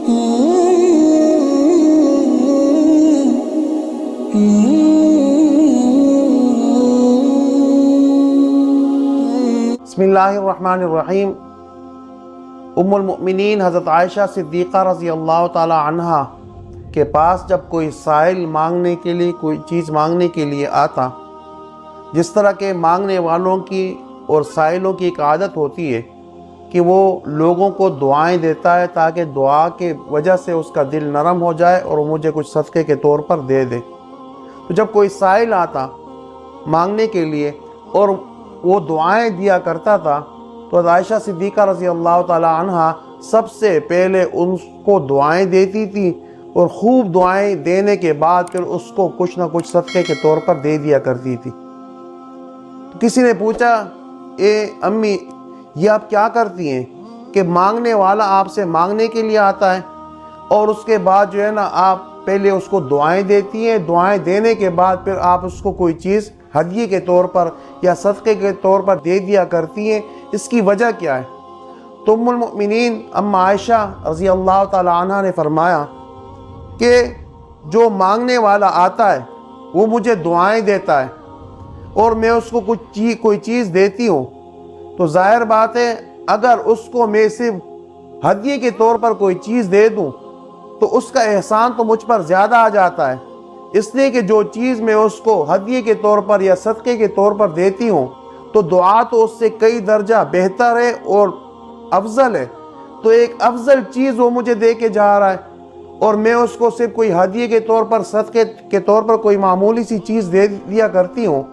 بسم اللہ الرحمن الرحیم۔ ام المؤمنین حضرت عائشہ صدیقہ رضی اللہ تعالی عنہ کے پاس جب کوئی سائل مانگنے کے لیے کوئی چیز مانگنے کے لیے آتا، جس طرح کے مانگنے والوں کی اور سائلوں کی ایک عادت ہوتی ہے کہ وہ لوگوں کو دعائیں دیتا ہے تاکہ دعا کے وجہ سے اس کا دل نرم ہو جائے اور وہ مجھے کچھ صدقے کے طور پر دے دے۔ تو جب کوئی سائل آتا مانگنے کے لیے اور وہ دعائیں دیا کرتا تھا تو عائشہ صدیقہ رضی اللہ تعالی عنہ سب سے پہلے ان کو دعائیں دیتی تھی اور خوب دعائیں دینے کے بعد پھر اس کو کچھ نہ کچھ صدقے کے طور پر دے دیا کرتی تھی۔ تو کسی نے پوچھا، اے امی، یہ آپ کیا کرتی ہیں کہ مانگنے والا آپ سے مانگنے کے لیے آتا ہے اور اس کے بعد جو ہے نا آپ پہلے اس کو دعائیں دیتی ہیں، دعائیں دینے کے بعد پھر آپ اس کو کوئی چیز ہدیے کے طور پر یا صدقے کے طور پر دے دیا کرتی ہیں، اس کی وجہ کیا ہے؟ تو ام المؤمنین ام عائشہ رضی اللہ تعالی عنہ نے فرمایا کہ جو مانگنے والا آتا ہے وہ مجھے دعائیں دیتا ہے اور میں اس کو کوئی چیز دیتی ہوں، تو ظاہر بات ہے اگر اس کو میں صرف ہدیے کے طور پر کوئی چیز دے دوں تو اس کا احسان تو مجھ پر زیادہ آ جاتا ہے، اس لیے کہ جو چیز میں اس کو ہدیے کے طور پر یا صدقے کے طور پر دیتی ہوں تو دعا تو اس سے کئی درجہ بہتر ہے اور افضل ہے، تو ایک افضل چیز وہ مجھے دے کے جا رہا ہے اور میں اس کو صرف کوئی ہدیے کے طور پر صدقے کے طور پر کوئی معمولی سی چیز دے دیا کرتی ہوں،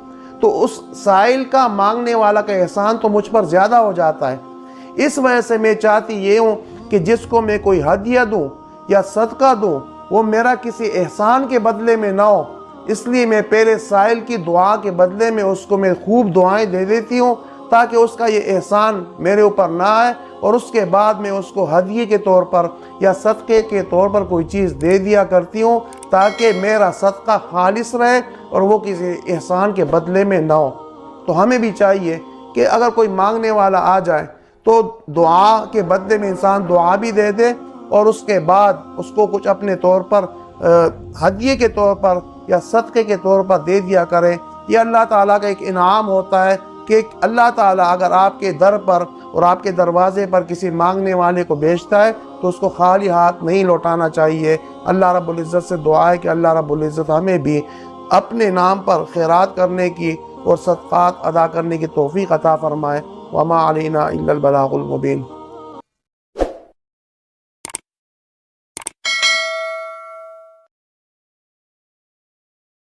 تو اس سائل کا مانگنے والا کا احسان تو مجھ پر زیادہ ہو جاتا ہے۔ اس وجہ سے میں چاہتی یہ ہوں کہ جس کو میں کوئی ہدیہ دوں یا صدقہ دوں وہ میرا کسی احسان کے بدلے میں نہ ہو، اس لیے میں پہلے سائل کی دعا کے بدلے میں اس کو میں خوب دعائیں دے دیتی ہوں تاکہ اس کا یہ احسان میرے اوپر نہ آئے، اور اس کے بعد میں اس کو ہدیے کے طور پر یا صدقے کے طور پر کوئی چیز دے دیا کرتی ہوں تاکہ میرا صدقہ خالص رہے اور وہ کسی احسان کے بدلے میں نہ ہو۔ تو ہمیں بھی چاہیے کہ اگر کوئی مانگنے والا آ جائے تو دعا کے بدلے میں انسان دعا بھی دے دے اور اس کے بعد اس کو کچھ اپنے طور پر ہدیے کے طور پر یا صدقے کے طور پر دے دیا کرے۔ یہ اللہ تعالیٰ کا ایک انعام ہوتا ہے کہ اللہ تعالیٰ اگر آپ کے در پر اور آپ کے دروازے پر کسی مانگنے والے کو بھیجتا ہے تو اس کو خالی ہاتھ نہیں لوٹانا چاہیے۔ اللہ رب العزت سے دعا ہے کہ اللہ رب العزت ہمیں بھی اپنے نام پر خیرات کرنے کی اور صدقات ادا کرنے کی توفیق عطا فرمائے۔ وما علینا الا البلاغ المبین۔